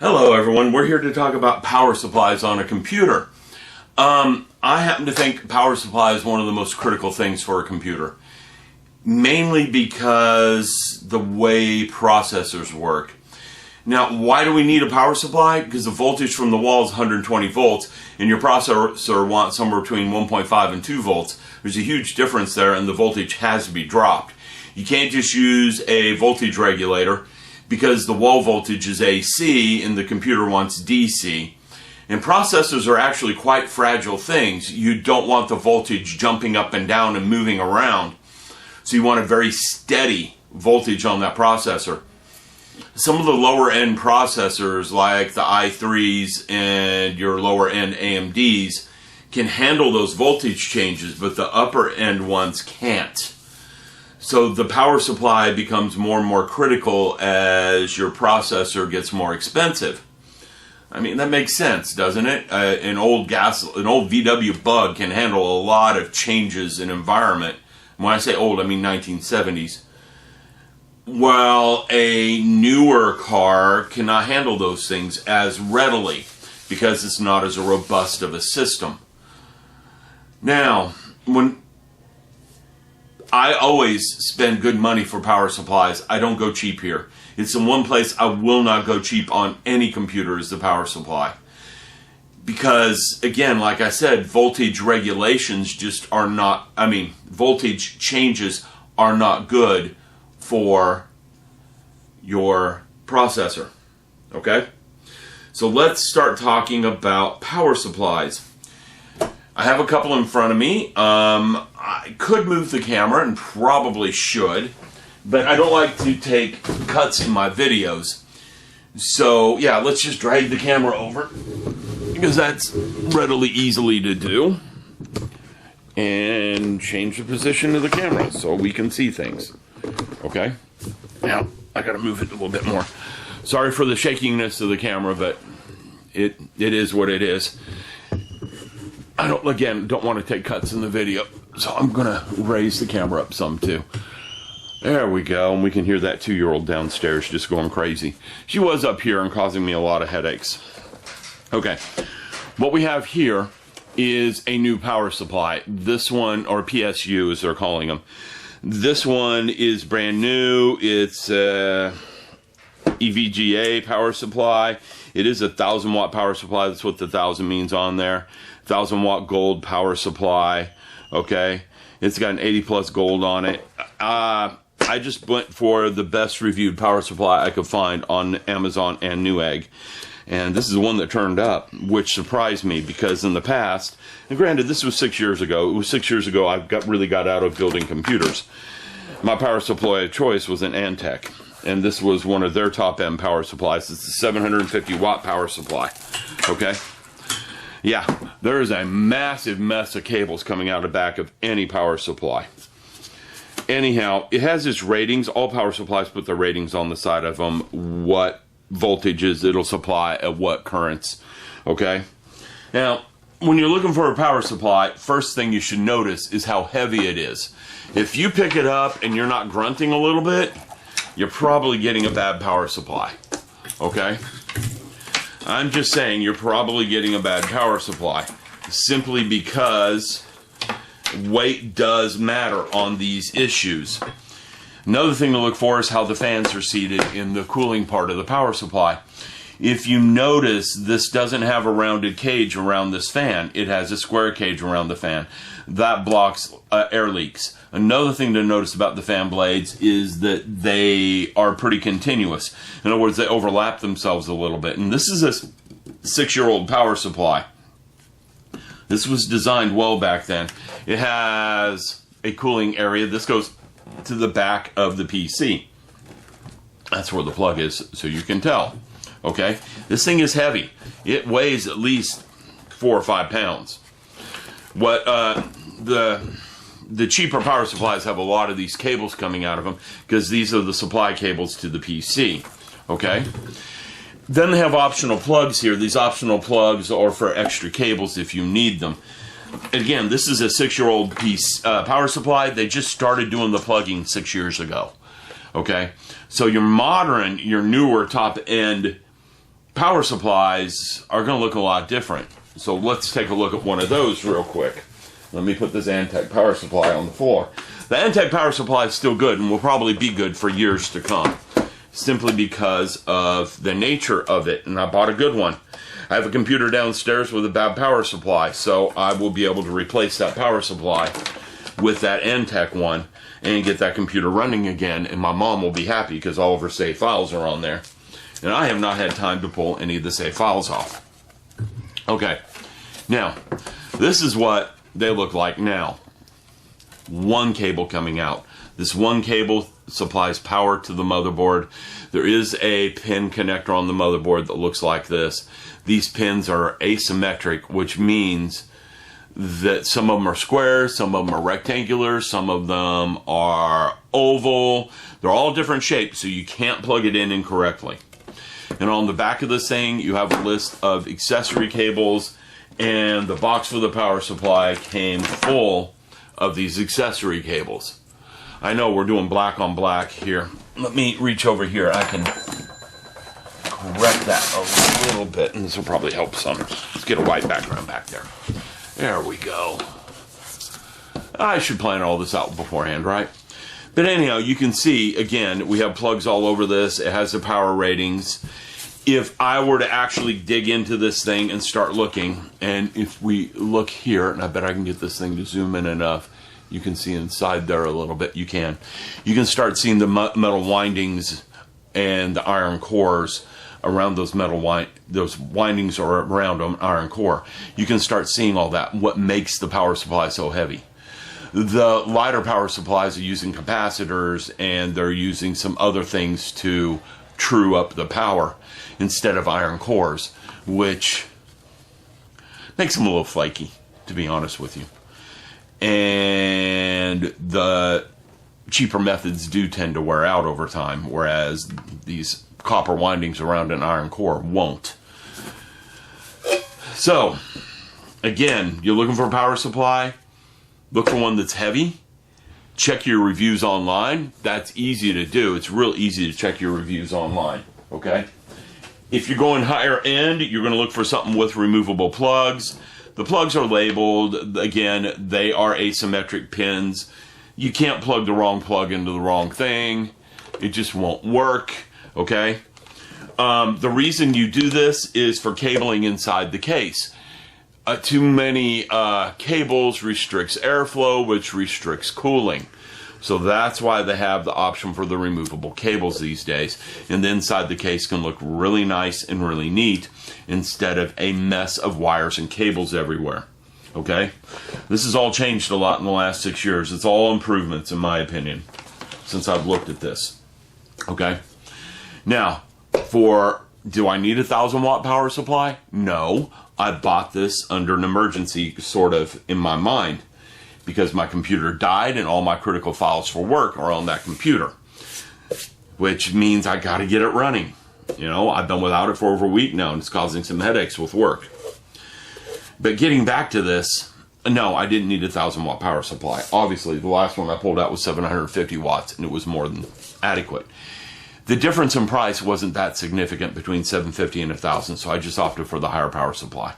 Hello everyone, we're here to talk about power supplies on a computer. I happen to think power supply is one of the most critical things for a computer. Mainly because the way processors work. Now, why do we need a power supply? Because the voltage from the wall is 120 volts and your processor wants somewhere between 1.5 and 2 volts. There's a huge difference there and the voltage has to be dropped. You can't just use a voltage regulator because the wall voltage is AC and the computer wants DC. And processors are actually quite fragile things. You don't want the voltage jumping up and down and moving around. So you want a very steady voltage on that processor. Some of the lower end processors like the i3s and your lower end AMDs can handle those voltage changes, but the upper end ones can't. So the power supply becomes more and more critical as your processor gets more expensive. I mean, that makes sense, doesn't it? An old VW Bug can handle a lot of changes in environment. When I say old, I mean 1970s. Well, a newer car cannot handle those things as readily because it's not as robust of a system. Now, when I always spend good money for power supplies, I don't go cheap here. It's the one place I will not go cheap on any computer is the power supply. Because, again, like I said, voltage regulations just are not, voltage changes are not good for your processor. Okay? So let's start talking about power supplies. I have a couple in front of me. I could move the camera and probably should, but I don't like to take cuts in my videos. So yeah, let's just drag the camera over because that's readily easily to do. And change the position of the camera so we can see things. Okay? Now, I gotta move it a little bit more. Sorry for the shakiness of the camera, but it is what it is. I don't want to take cuts in the video, so I'm gonna raise the camera up some too. There we go, and we can hear that 2-year-old downstairs just going crazy. She was up here and causing me a lot of headaches. Okay, what we have here is a new power supply. This one, or PSU as they're calling them. This one is brand new. It's EVGA power supply. It is a 1,000 watt power supply. That's what the 1,000 means on there. 1,000 watt gold power supply. Okay, it's got an 80 plus gold on it. I just went for the best reviewed power supply I could find on Amazon and Newegg. And this is the one that turned up, which surprised me because in the past, and granted this was 6 years ago, it was 6 years ago I really got out of building computers. My power supply of choice was an Antec, and this was one of their top end power supplies. It's a 750 watt power supply, okay? Yeah, there is a massive mess of cables coming out of the back of any power supply. Anyhow, it has its ratings. All power supplies put the ratings on the side of them, what voltages it'll supply at what currents, okay? Now, when you're looking for a power supply, first thing you should notice is how heavy it is. If you pick it up and you're not grunting a little bit, you're probably getting a bad power supply, okay? I'm just saying you're probably getting a bad power supply simply because weight does matter on these issues. Another thing to look for is how the fans are seated in the cooling part of the power supply. If you notice, this doesn't have a rounded cage around this fan. It has a square cage around the fan. That blocks air leaks. Another thing to notice about the fan blades is that they are pretty continuous. In other words, they overlap themselves a little bit. And this is a 6-year-old power supply. This was designed well back then. It has a cooling area. This goes to the back of the PC. That's where the plug is, so you can tell. Okay? This thing is heavy. It weighs at least 4 or 5 pounds. What the cheaper power supplies have a lot of these cables coming out of them because these are the supply cables to the PC. Okay? Then they have optional plugs here. These optional plugs are for extra cables if you need them. Again, this is a 6-year-old power supply. They just started doing the plugging 6 years ago. Okay? So your modern, your newer top-end power supplies are going to look a lot different. So let's take a look at one of those real quick. Let me put this Antec power supply on the floor. The Antec power supply is still good and will probably be good for years to come, simply because of the nature of it. And I bought a good one. I have a computer downstairs with a bad power supply, so I will be able to replace that power supply with that Antec one and get that computer running again, and my mom will be happy because all of her save files are on there. And I have not had time to pull any of the save files off. Okay, now, this is what they look like now. One cable coming out. This one cable supplies power to the motherboard. There is a pin connector on the motherboard that looks like this. These pins are asymmetric, which means that some of them are square, some of them are rectangular, some of them are oval. They're all different shapes, so you can't plug it in incorrectly. And on the back of this thing, you have a list of accessory cables, and the box for the power supply came full of these accessory cables. I know we're doing black on black here. Let me reach over here. I can correct that a little bit, and this will probably help some. Let's get a white background back there. There we go. I should plan all this out beforehand, right? But anyhow, you can see, again, we have plugs all over this. It has the power ratings. If I were to actually dig into this thing and start looking, and if we look here, and I bet I can get this thing to zoom in enough, you can see inside there a little bit. You can start seeing the metal windings and the iron cores around those those windings are around an iron core. You can start seeing all that, what makes the power supply so heavy. The lighter power supplies are using capacitors, and they're using some other things to true up the power instead of iron cores, which makes them a little flaky, to be honest with you. And the cheaper methods do tend to wear out over time, whereas these copper windings around an iron core won't. So, again, you're looking for a power supply, look for one that's heavy. Check your reviews online. That's easy to do. It's real easy to check your reviews online, okay? If you're going higher end, you're going to look for something with removable plugs. The plugs are labeled. Again, they are asymmetric pins. You can't plug the wrong plug into the wrong thing. It just won't work, okay? The reason you do this is for cabling inside the case. Too many cables restricts airflow, which restricts cooling. So that's why they have the option for the removable cables these days. And the inside the case can look really nice and really neat instead of a mess of wires and cables everywhere. Okay? This has all changed a lot in the last 6 years. It's all improvements, in my opinion, since I've looked at this. Okay? Now, do I need a 1,000-watt power supply? No. I bought this under an emergency, sort of, in my mind, because my computer died and all my critical files for work are on that computer, which means I got to get it running. You know, I've been without it for over a week now, and it's causing some headaches with work. But getting back to this, no, I didn't need a 1,000-watt power supply. Obviously, the last one I pulled out was 750 watts, and it was more than adequate. The difference in price wasn't that significant between 750 and 1,000, so I just opted for the higher power supply.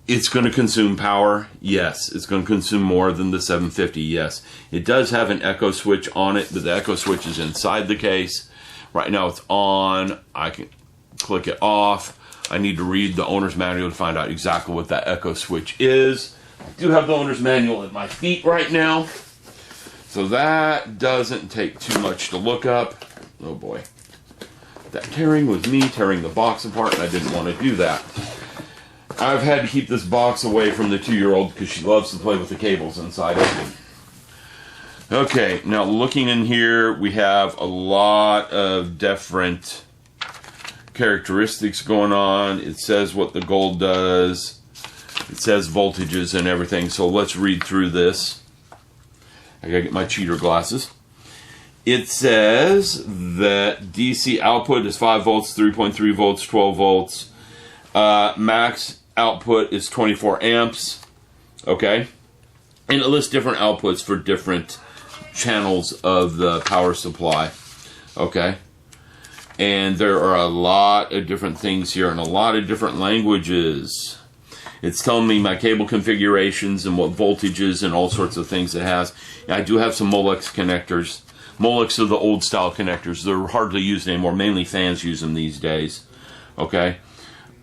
It's going to consume power, yes. It's going to consume more than the 750, yes. It does have an echo switch on it, but the echo switch is inside the case. Right now it's on. I can click it off. I need to read the owner's manual to find out exactly what that echo switch is. I do have the owner's manual at my feet right now, so that doesn't take too much to look up. Oh boy. That tearing was me tearing the box apart, and I didn't want to do that. I've had to keep this box away from the 2-year-old because she loves to play with the cables inside of it. Okay, now looking in here, we have a lot of different characteristics going on. It says what the gold does. It says voltages and everything, so let's read through this. I gotta get my cheater glasses. It says that DC output is 5 volts, 3.3 volts, 12 volts. Max output is 24 amps. Okay? And it lists different outputs for different channels of the power supply. Okay? And there are a lot of different things here in a lot of different languages. It's telling me my cable configurations and what voltages and all sorts of things it has. I do have some Molex connectors. Molex are the old style connectors. They're hardly used anymore. Mainly fans use them these days. Okay.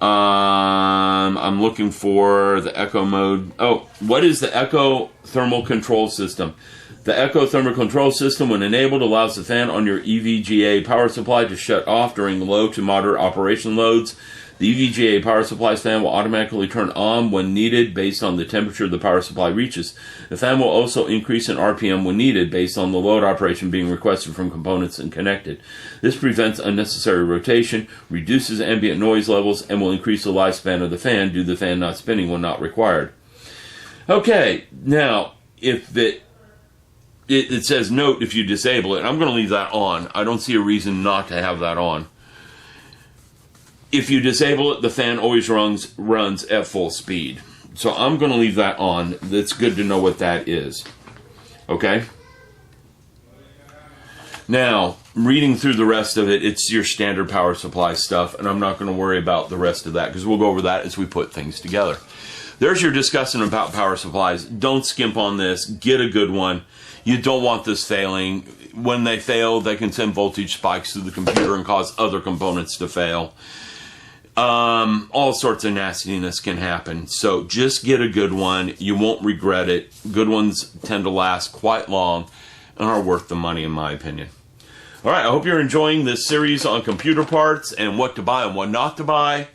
I'm looking for the Echo mode. Oh, what is the Echo thermal control system? The Echo thermal control system, when enabled, allows the fan on your EVGA power supply to shut off during low to moderate operation loads. The EVGA power supply's fan will automatically turn on when needed based on the temperature the power supply reaches. The fan will also increase in RPM when needed based on the load operation being requested from components and connected. This prevents unnecessary rotation, reduces ambient noise levels, and will increase the lifespan of the fan due to the fan not spinning when not required. Okay, now, if it says note if you disable it, I'm going to leave that on. I don't see a reason not to have that on. If you disable it, the fan always runs at full speed. So I'm going to leave that on. It's good to know what that is. Okay? Now, reading through the rest of it, it's your standard power supply stuff, and I'm not going to worry about the rest of that because we'll go over that as we put things together. There's your discussion about power supplies. Don't skimp on this. Get a good one. You don't want this failing. When they fail, they can send voltage spikes to the computer and cause other components to fail. All sorts of nastiness can happen. So just get a good one. You won't regret it. Good ones tend to last quite long and are worth the money, in my opinion. All right, I hope you're enjoying this series on computer parts and what to buy and what not to buy.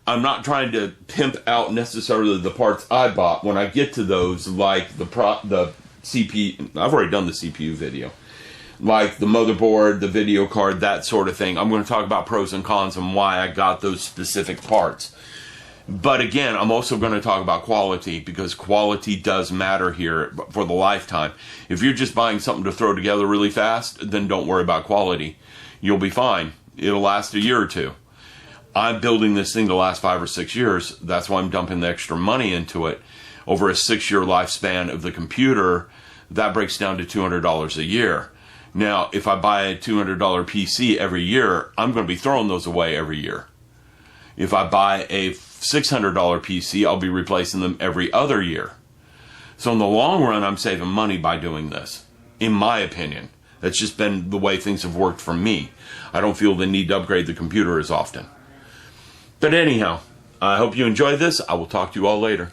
I'm not trying to pimp out necessarily the parts I bought. When I get to those, like the CPU, I've already done the CPU video. Like the motherboard, the video card, that sort of thing. I'm going to talk about pros and cons and why I got those specific parts. But again, I'm also going to talk about quality because quality does matter here for the lifetime. If you're just buying something to throw together really fast, then don't worry about quality. You'll be fine. It'll last a year or two. I'm building this thing to last 5 or 6 years. That's why I'm dumping the extra money into it. Over a 6-year lifespan of the computer, that breaks down to $200 a year. Now, if I buy a $200 PC every year, I'm going to be throwing those away every year. If I buy a $600 PC, I'll be replacing them every other year. So in the long run, I'm saving money by doing this, in my opinion. That's just been the way things have worked for me. I don't feel the need to upgrade the computer as often. But anyhow, I hope you enjoyed this. I will talk to you all later.